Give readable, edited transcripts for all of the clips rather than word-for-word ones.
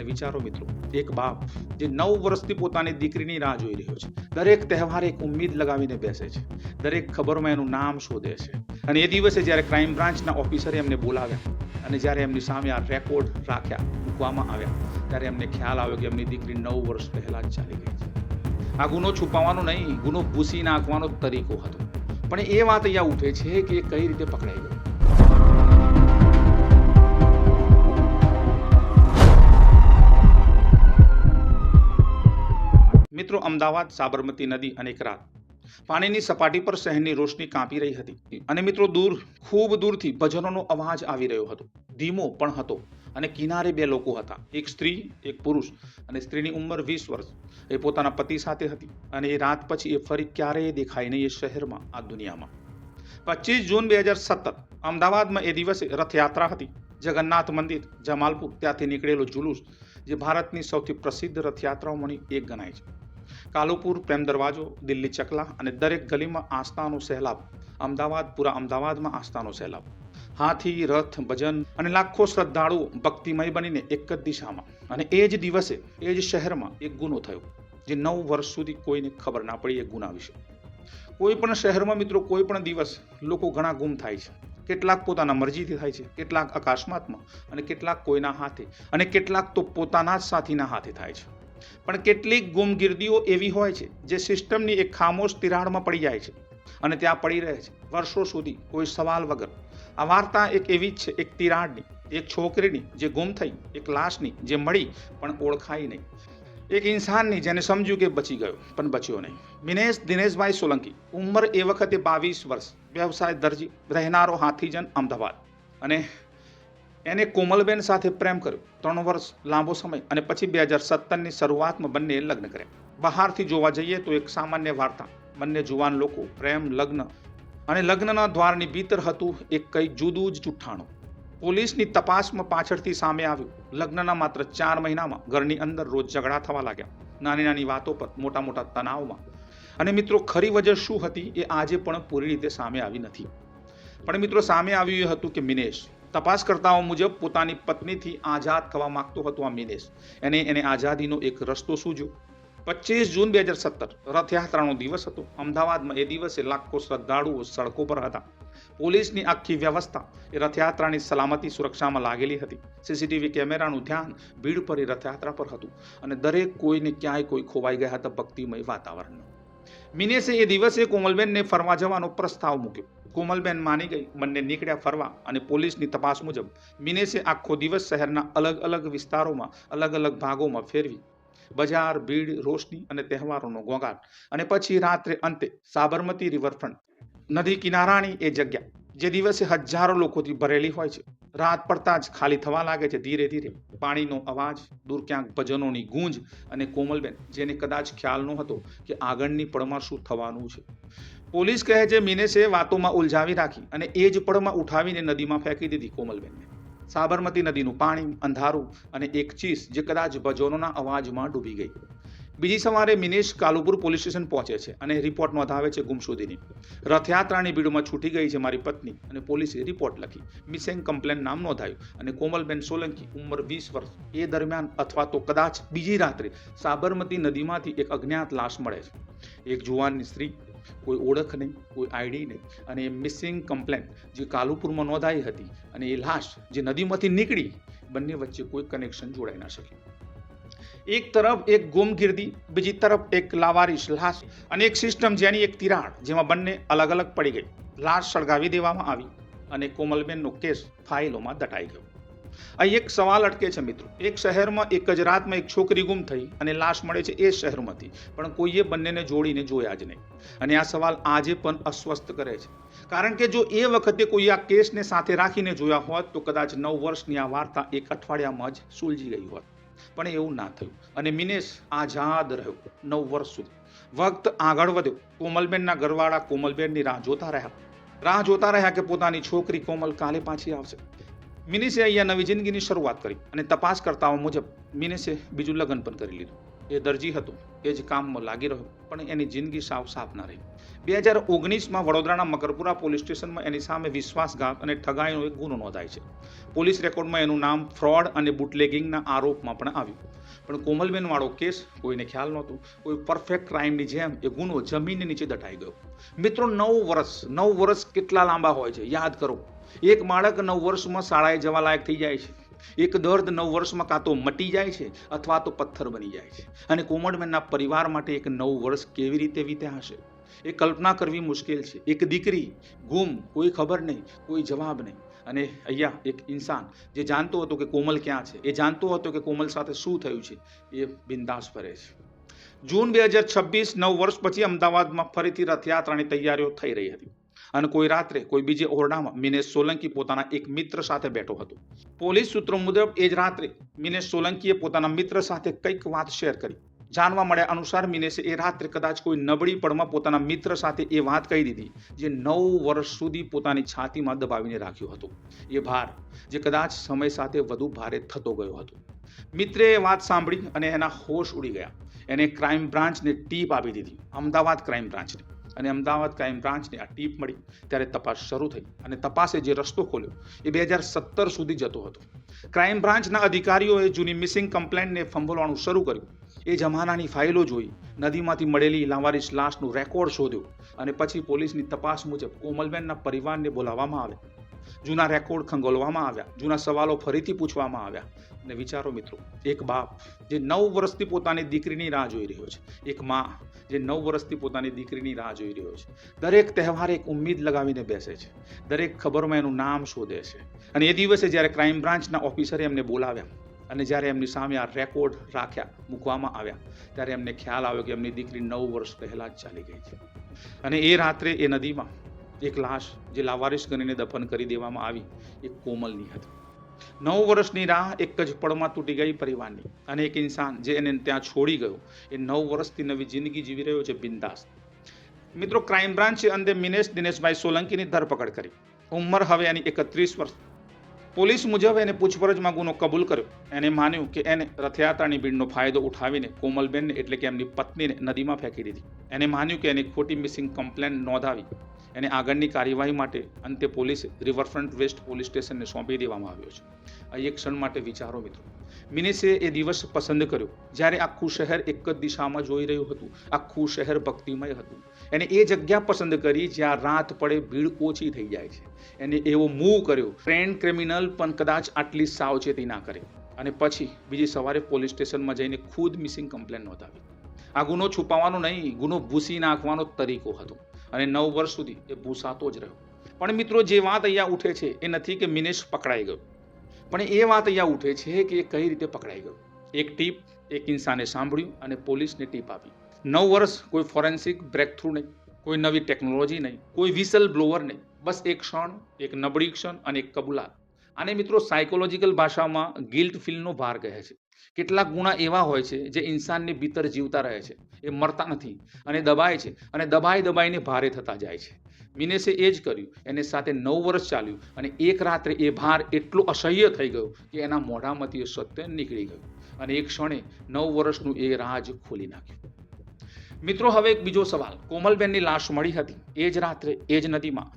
અને વિચારો મિત્રો, એક બાપ જે 9 વર્ષથી પોતાની દીકરીની રાહ જોઈ રહ્યો છે, દરેક તહેવાર એક ઉમ્મીદ લગાવીને બેસે છે, દરેક ખબરમાં એનું નામ શોધે છે, અને એ દિવસે જ્યારે ક્રાઇમ બ્રાન્ચના ઓફિસરે એમને બોલાવ્યા અને જ્યારે એમની સામે આ રેકોર્ડ રાખ્યા, મૂકવામાં આવ્યા, ત્યારે એમને ખ્યાલ આવ્યો કે એમની દીકરી 9 વર્ષ પહેલા જ ચાલી ગઈ છે. આ ગુનો છુપાવવાનો નહીં, ગુનો ભૂસી નાખવાનો તરીકો હતો. પણ એ વાત અહીંયા ઉઠે છે કે એ કઈ રીતે પકડાઈ ગયો. મિત્રો, અમદાવાદ સાબરમતી નદી અને એક રાત પાણીની સપાટી પર શહેરની રોશની કાપી રહી હતી અને મિત્રો ખૂબ દૂરથી ભજનોનો અવાજ આવી રહ્યો હતો. ધીમો પણ હતો અને કિનારે 2 લોકો હતા, એક સ્ત્રી, એક પુરુષ. અને સ્ત્રીની ઉંમર 20 વર્ષ. એ પોતાના પતિ સાથે હતી અને એ રાત પછી એ ફરી ક્યારેય દેખાય નહીં એ શહેરમાં, આ દુનિયામાં. 25 જૂન 2017 અમદાવાદમાં એ દિવસે રથયાત્રા હતી. જગન્નાથ મંદિર, જમાલપુર, ત્યાંથી નીકળેલો જુલુસ જે ભારતની સૌથી પ્રસિદ્ધ રથયાત્રાઓમાંની એક ગણાય છે. કાલુપુર, પ્રેમ દરવાજો, દિલ્હી ચકલા અને દરેક ગલીમાં આસ્થાનો સહેલાબ. પૂરા અમદાવાદમાં આસ્થાનો સહેલાબ. હાથી, રથ, ભજન અને લાખો શ્રદ્ધાળુઓ ભક્તિમય બનીને એક જ દિશામાં. અને એ જ દિવસે એ જ શહેરમાં એક ગુનો થયો જે 9 વર્ષ સુધી કોઈને ખબર ના પડી. એ ગુના વિશે કોઈ પણ શહેરમાં મિત્રો કોઈ પણ દિવસ લોકો ઘણા ગુમ થાય છે. કેટલાક પોતાના મરજીથી થાય છે, કેટલાક અકસ્માતમાં, અને કેટલાક કોઈના હાથે, અને કેટલાક તો પોતાના જ સાથીના હાથે થાય છે. પણ કેટલીક ગુમગીર્દીઓ એવી હોય છે જે સિસ્ટમની એક ખામોશ તિરાડમાં પડી જાય છે અને ત્યાં પડી રહે છે વર્ષો સુધી, કોઈ સવાલ વગર. આ વાર્તા એક એવી જ છે, એક તિરાડની, એક છોકરીની જે ગુમ થઈ, એક લાશની જે મળી પણ ઓળખાઈ નહીં, એક ઇન્સાનની જેને સમજ્યું કે બચી ગયો પણ બચ્યો નહીં. મિનેશ દિનેશભાઈ સોલંકી, ઉંમર એ વખતે 22 વર્ષ, વ્યવસાય દરજી, રહેનારો હાથીજન, અમદાવાદ. અને એને કોમલબેન સાથે પ્રેમ કર્યો 3 વર્ષ લાંબો સમય, અને પછી 2017ની શરૂઆતમાં બંને લગ્ન કર્યા. બહારથી જોવા જઈએ તો એક સામાન્ય વાર્તા. બંને જુવાન લોકો, પ્રેમ, લગ્ન, અને લગ્નના દ્વારની ભીતર હતું એક કંઈક જુદું જ જુઠ્ઠાણું. પોલીસની તપાસમાં પાછળથી સામે આવ્યું, લગ્નના માત્ર 4 મહિનામાં ઘરની અંદર રોજ ઝઘડા થવા લાગ્યા, નાની નાની વાતો પર, મોટા મોટા તણાવમાં. અને મિત્રો, ખરી વજહ શું હતી એ આજે પણ પૂરી રીતે સામે આવી નથી. પણ મિત્રો, સામે આવ્યું એ હતું કે મિનેશ તપાસકર્તાઓ મુજબ પોતાની પત્નીથી આઝાદ થવા માંગતો હતો. આ મિનેશ એને આઝાદીનો એક રસ્તો સૂઝ્યો. 25 જૂન 2017 રથયાત્રાનો દિવસ હતો. અમદાવાદમાં એ દિવસે લાખો શ્રદ્ધાળુઓ સડકો પર હતા. પોલીસની આખી વ્યવસ્થા એ રથયાત્રાની સલામતી સુરક્ષામાં લાગેલી હતી. સીસીટીવી કેમેરાનું ધ્યાન ભીડ પર એ રથયાત્રા પર હતું અને દરેક કોઈને ક્યાંય કોઈ ખોવાઈ ગયા હતા ભક્તિમય વાતાવરણમાં. મિનેશે એ દિવસે કોમલબેનને ફરવા જવાનો પ્રસ્તાવ મૂક્યો. કોમલબેન માની ગઈ. બંને નીકળ્યા ફરવા અને પોલીસની તપાસ મુજબ મિનેશે આખો દિવસ શહેરના અલગ અલગ વિસ્તારોમાં, અલગ અલગ ભાગોમાં ફેરવી. બજાર, ભીડ, રોશની અને તહેવારોનો ઘોંઘાટ. અને પછી રાત્રે અંતે સાબરમતી રિવરફ્રન્ટ, નદી કિનારાની એ જગ્યા જે દિવસે હજારો લોકોથી ભરેલી હોય છે, રાત પડતા જ ખાલી થવા લાગે છે ધીરે ધીરે. પાણીનો અવાજ, દૂર ક્યાંક ભજનોની ગૂંજ, અને કોમલબેન જેને કદાચ ખ્યાલ નહોતો કે આગળની પળમાં શું થવાનું છે. પોલીસ કહે છે મિનેશે વાતોમાં ઉલઝાવી રાખી અને એ જ પળમાં ઉઠાવીને નદીમાં ફેંકી દીધી કોમલબેનને. સાબરમતી નદીનું પાણી, અંધારું અને એક ચીસ જે કદાચ ભજનોના અવાજમાં ડૂબી ગઈ. બીજી સવારે મિનેશ કાલુપુર પોલીસ સ્ટેશન પહોંચે છે અને રિપોર્ટ નોંધાવે છે ગુમશુદીની. રથયાત્રાની ભીડમાં છૂટી ગઈ છે મારી પત્ની, અને પોલીસે રિપોર્ટ લખી, મિસિંગ કમ્પ્લેન નામ નોંધાયું, અને કોમલબેન સોલંકી, ઉંમર 20 વર્ષ. એ દરમિયાન અથવા તો કદાચ બીજી રાત્રે સાબરમતી નદીમાંથી એક અજ્ઞાત લાશ મળે છે. એક જુવાનની સ્ત્રી, કોઈ ઓળખ નહીં, કોઈ આઈડી નહીં, અને એ મિસિંગ કમ્પ્લેન જે કાલુપુરમાં નોંધાઈ હતી અને એ લાશ જે નદીમાંથી નીકળી, બંને વચ્ચે કોઈ કનેક્શન જોડાઈ ના શક્યું. એક તરફ એક ગુમગીર્દી, બીજી તરફ એક લાવારીશ લાશ, અને એક સિસ્ટમ જેની એક તિરાડ જેમાં બંને અલગ અલગ પડી ગઈ. લાશ સળગાવી દેવામાં આવી અને કોમલબેનનો કેસ ફાઇલોમાં દટાઈ ગયો. અહીં એક સવાલ અટકે છે મિત્રો. એક શહેરમાં એક જ રાતમાં એક છોકરી ગુમ થઈ અને લાશ મળે છે એ શહેરમાંથી, પણ કોઈએ બંનેને જોડીને જોયા જ નહીં. અને આ સવાલ આજે પણ અસ્વસ્થ કરે છે, કારણ કે જો એ વખતે કોઈ આ કેસને સાથે રાખીને જોયા હોત તો કદાચ 9 વર્ષની આ વાર્તા એક અઠવાડિયામાં જ સુલજી ગઈ હોત. પણ એવું ના થયું અને મિનેશ આઝાદ રહ્યો 9 વર્ષ સુધી. વખત આગળ વધ્યો. કોમલબેનના ઘરવાળા કોમલબેનની રાહ જોતા રહ્યા કે પોતાની છોકરી કોમલ કાલે પાછી આવશે. મિનેશે અહીંયા નવી જિંદગીની શરૂઆત કરી અને તપાસકર્તાઓ મુજબ મિનેશે બીજું લગ્ન પણ કરી લીધું. એ દરજી હતો, એ જ કામમાં લાગી રહ્યો, પણ એની જિંદગી સાવ સાફ ના રહી. 2019માં વડોદરાના મકરપુરા પોલીસ સ્ટેશનમાં એની સામે વિશ્વાસઘાત અને ઠગાઈનો એક ગુનો નોંધાય છે. પોલીસ રેકોર્ડમાં એનું નામ ફ્રોડ અને બુટલેગિંગના આરોપમાં પણ આવ્યું. પણ કોમલબેન વાળો કેસ કોઈને ખ્યાલ નહોતું. કોઈ પરફેક્ટ ક્રાઇમની જેમ એ ગુનો જમીનની નીચે દટાઈ ગયો. મિત્રો, 9 વર્ષ કેટલા લાંબા હોય છે યાદ કરો. એક બાળક 9 વર્ષમાં શાળાએ જવા લાયક થઈ જાય છે. એક દર્દ 9 વર્ષમાં કાં તો મટી જાય છે અથવા તો પથ્થર બની જાય છે. અને કોમલબેનના પરિવાર માટે એક 9 વર્ષ કેવી રીતે વીત્યા હશે એ કલ્પના કરવી મુશ્કેલ છે. એક દીકરી ગુમ, કોઈ ખબર નહીં, કોઈ જવાબ નહીં. અને અહીંયા એક ઇન્સાન જે જાણતો હતો કે કોમલ ક્યાં છે, એ જાણતો હતો કે કોમલ સાથે શું થયું છે, એ બિંદાસ ફરે છે. જૂન 2026, 9 વર્ષ પછી અમદાવાદમાં ફરીથી રથયાત્રાની તૈયારીઓ થઈ રહી હતી. અને કોઈ રાત્રે કોઈ બીજે ઓરડામાં મિનેશ સોલંકી પોતાના એક મિત્ર સાથે બેઠો હતો. પોલીસ સૂત્રો મુજબ એ જ રાત્રે મિનેશ સોલંકીએ પોતાના મિત્ર સાથે કંઈક વાત શેર કરી. જાણવા મળ્યા અનુસાર મિનેશે એ રાત્રે કદાચ કોઈ નબળી પળમાં પોતાના મિત્ર સાથે એ વાત કહી દીધી જે 9 વર્ષ સુધી પોતાની છાતીમાં દબાવીને રાખ્યો હતો. એ ભાર જે કદાચ સમય સાથે વધુ ભારે થતો ગયો હતો. મિત્રે એ વાત સાંભળી અને એના હોશ ઉડી ગયા. એને ક્રાઇમ બ્રાન્ચને ટીપ આપી દીધી, અમદાવાદ ક્રાઇમ બ્રાન્ચને. અને અમદાવાદ ક્રાઇમ બ્રાન્ચને આ ટીપ મળી ત્યારે તપાસ શરૂ થઈ. અને તપાસે જે રસ્તો ખોલ્યો એ 2017 સુધી જતો હતો. ક્રાઇમ બ્રાન્ચના અધિકારીઓએ જૂની મિસિંગ કમ્પ્લેન્ટને ફંભોળવાનું શરૂ કર્યું. એ જમાનાની ફાઇલો જોઈ, નદીમાંથી મળેલી લાવારીસ લાશનું રેકોર્ડ શોધ્યો અને પછી પોલીસની તપાસ મુજબ કોમલબેનના પરિવારને બોલાવવામાં આવ્યા. જૂના રેકોર્ડ ખંગોળવામાં આવ્યા, જૂના સવાલો ફરીથી પૂછવામાં આવ્યા. અને વિચારો મિત્રો, એક બાપ જે 9 વર્ષથી પોતાની દીકરીની રાહ જોઈ રહ્યો છે, એક મા જે 9 વર્ષથી પોતાની દીકરીની રાહ જોઈ રહ્યો છે, દરેક તહેવારે એક ઉમ્મીદ લગાવીને બેસે છે, દરેક ખબરમાં એનું નામ શોધે છે. અને એ દિવસે જ્યારે ક્રાઇમ બ્રાન્ચના ઓફિસરે એમને બોલાવ્યા અને જ્યારે એમની સામે આ રેકોર્ડ મૂકવામાં આવ્યા ત્યારે એમને ખ્યાલ આવ્યો કે એમની દીકરી 9 વર્ષ પહેલાં જ ચાલી ગઈ છે. અને એ રાત્રે એ નદીમાં એક લાશ જે લાવારીસ ગણીને દફન કરી દેવામાં આવી એ કોમલની હતી. 9 વર્ષની રાહ એક જ પળમાં તૂટી ગઈ પરિવારની. અને એક ઇન્સાન જે એને ત્યાં છોડી ગયો એ 9 વર્ષથી નવી જિંદગી જીવી રહ્યો છે બિંદાસ. મિત્રો, ક્રાઇમ બ્રાન્ચે અંતે મિનેશ દિનેશભાઈ સોલંકીની ધરપકડ કરી. ઉંમર હવે એની 31 વર્ષ. પોલીસ મુજબ એને પૂછપરછમાં ગુનો કબૂલ કર્યો. એને માન્યું કે એને રથયાત્રાની ભીડનો ફાયદો ઉઠાવીને કોમલબેનને એટલે કે એમની પત્નીને નદીમાં ફેંકી દીધી. એને માન્યું કે એની ખોટી મિસિંગ કમ્પ્લેન નોંધાવી એને આગળની કાર્યવાહી માટે અંતે પોલીસે રિવરફ્રન્ટ વેસ્ટ પોલીસ સ્ટેશનને સોંપી દેવામાં આવ્યો છે. આ એક ક્ષણ માટે વિચારો મિત્રો. મિનેશે એ દિવસ પસંદ કર્યો જ્યારે આખું શહેર એક જ દિશામાં જોઈ રહ્યું હતું. આખું શહેર ભક્તિમય હતું. એને એ જગ્યા પસંદ કરી જ્યાં રાત પડે ભીડ ઓછી થઈ જાય છે. એને એવો મૂવ કર્યો. ટ્રેન્ડ ક્રિમિનલ પણ કદાચ આટલી સાવચેતી ના કરે. અને પછી બીજી સવારે પોલીસ સ્ટેશનમાં જઈને ખુદ મિસિંગ કમ્પ્લેન નોંધાવી. આ ગુનો છુપાવવાનો નહીં, ગુનો ભૂસી નાખવાનો તરીકો હતો. અને 9 વર્ષ સુધી એ ભૂસાતો જ રહ્યો. પણ મિત્રો, જે વાત અહીંયા ઉઠે છે એ નથી કે મિનેશ પકડાઈ ગયો, પણ એ વાત અહીંયા ઉઠે છે કે એ કઈ રીતે પકડાઈ ગયો. એક ટીપ એક ઇન્સાને સાંભળ્યું અને પોલીસને ટીપ આપી. 9 વર્ષ કોઈ ફોરેન્સિક બ્રેકથ્રુ નહીં, કોઈ નવી ટેકનોલોજી નહીં, કોઈ વિસલ બ્લોવર નહીં, બસ એક ક્ષણ, એક નબળી ક્ષણ અને એક કબૂલાત. આને મિત્રો સાયકોલોજીકલ ભાષામાં ગિલ્ટ ફીલનો ભાર કહે છે. કેટલાક ગુના એવા હોય છે જે ઇન્સાનની ભીતર જીવતા રહે છે, એ મરતા નથી અને દબાય છે અને દબાઈને ભારે થતા જાય છે. મિનેશે એ જ કર્યું. એને સાથે 9 વર્ષ ચાલ્યું અને એક રાત્રે એ ભાર એટલો અસહ્ય થઈ ગયો કે એના મોઢામાંથી એ સત્ય નીકળી ગયું અને એક ક્ષણે 9 વર્ષનું એ રાજ ખોલી નાખ્યું. મિત્રો, હવે એક બીજો સવાલ. કોમલબેનની લાશ મળી હતી એ જ રાત્રે એ જ નદીમાં.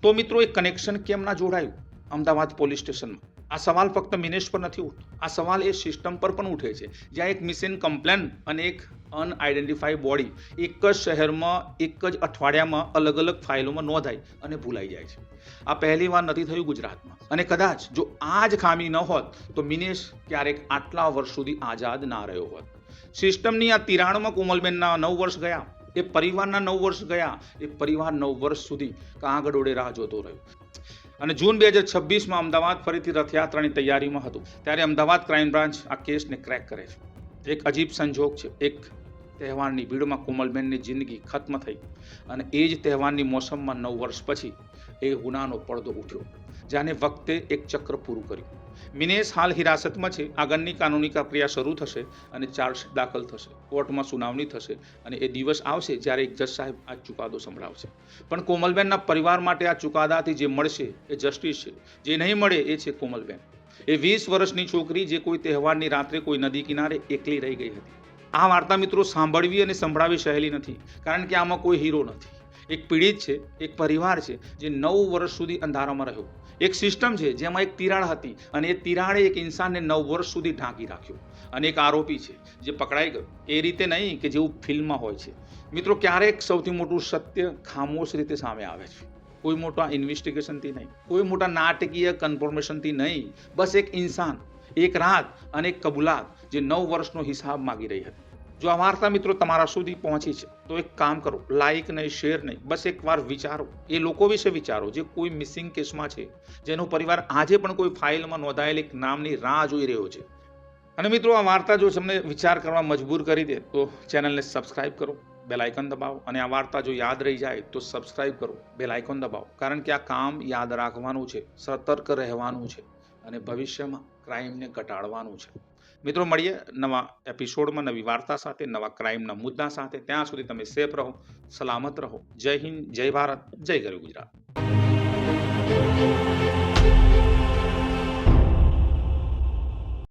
તો મિત્રો, એ કનેક્શન કેમ ના જોડાયું અમદાવાદ પોલીસ સ્ટેશનમાં? આ સવાલ ફક્ત મિનેશ પર નથી ઉઠતો. આ સવાલ એ સિસ્ટમ પર પણ ઉઠે છે જ્યાં એક મિસિંગ કમ્પ્લેન અને એક અનઆઇડેન્ટિફાઈ બોડી એક જ શહેરમાં એક જ અઠવાડિયામાં અલગ અલગ ફાઇલોમાં નોંધાઈ અને ભૂલાઈ જાય છે. આ પહેલી વાર નથી થયું ગુજરાતમાં. અને કદાચ જો આ જ ખામી ન હોત તો મિનેશ ક્યારેક આટલા વર્ષ સુધી આઝાદ ના રહ્યો હોત. સિસ્ટમની આ તિરાડમાં કોમલબેનના 9 વર્ષ ગયા, એ પરિવારના 9 વર્ષ ગયા, એ પરિવાર 9 વર્ષ સુધી કાગડોળે રાહ જોતો રહ્યો. અને જૂન 2026માં અમદાવાદ ફરીથી રથયાત્રાની તૈયારીમાં હતું ત્યારે અમદાવાદ ક્રાઇમ બ્રાન્ચ આ કેસને ક્રેક કરે છે. એક અજીબ સંજોગ છે. એક તહેવારની ભીડમાં કોમલબેનની જિંદગી ખત્મ થઈ અને એ જ તહેવારની મોસમમાં 9 વર્ષ પછી એ ગુનાનો પડદો ઉઠ્યો જાને વખતે એક ચક્ર પૂરું કર્યું. મિનેશ હાલ હિરાસતમાં છે. આગળની કાનૂની પ્રક્રિયા શરૂ થશે અને ચાર્જશીટ દાખલ થશે, કોર્ટમાં સુનાવણી થશે અને એ દિવસ આવશે જ્યારે એક જજ સાહેબ આ ચુકાદો સંભળાવશે. પણ કોમલબેનના પરિવાર માટે આ ચુકાદાથી જે મળશે એ જસ્ટિસ છે, જે નહીં મળે એ છે કોમલબેન. એ 20 વર્ષની છોકરી જે કોઈ તહેવારની રાત્રે કોઈ નદી કિનારે એકલી રહી ગઈ હતી. આ વાર્તા મિત્રો સાંભળવી અને સંભળાવી સહેલી નથી, કારણ કે આમાં કોઈ હીરો નથી. એક પીડિત છે, એક પરિવાર છે જે 9 વર્ષ સુધી અંધારામાં રહ્યો. એક સિસ્ટમ છે જેમાં એક તિરાડ હતી અને એ તિરાડે એક ઇન્સાનને 9 વર્ષ સુધી ઢાંકી રાખ્યો. અને એક આરોપી છે જે પકડાઈ ગયો. એ રીતે નહીં કે જેવું ફિલ્મમાં હોય છે. મિત્રો, ક્યારેક સૌથી મોટું સત્ય ખામોશ રીતે સામે આવે છે. કોઈ મોટા ઇન્વેસ્ટિગેશનથી નહીં, કોઈ મોટા નાટકીય કન્ફર્મેશનથી નહીં. બસ એક ઇન્સાન, એક રાત અને એક કબૂલાત જે 9 વર્ષનો હિસાબ માગી રહી હતી. જો આ વાર્તા મિત્રો તમારા સુધી પહોંચી છે તો એક કામ કરો, લાઈક નહીં, શેર નહીં, બસ એકવાર વિચારો. એ લોકો વિશે વિચારો જે કોઈ મિસિંગ કેસમાં છે, જેનો પરિવાર આજે પણ કોઈ ફાઇલમાં નોંધાયેલ એક નામની રાહ જોઈ રહ્યો છે. અને મિત્રો, આ વાર્તા જો તમને વિચાર કરવા મજબૂર કરી દે તો ચેનલને સબસ્ક્રાઇબ કરો, બેલ આઇકન દબાવો. અને આ વાર્તા જો યાદ રહી જાય તો સબસ્ક્રાઇબ કરો, બેલ આઇકન દબાવો. કારણ કે આ કામ યાદ રાખવાનું છે, સતર્ક રહેવાનું છે અને ભવિષ્યમાં ક્રાઇમને ઘટાડવાનું છે. મિત્રો, મળીએ નવા એપિસોડમાં, નવી વાર્તા સાથે, નવા ક્રાઇમના મુદ્દા સાથે. ત્યાં સુધી તમે સેફ રહો, સલામત રહો. જય હિન્દ, જય ભારત, જય ગરવી ગુજરાત.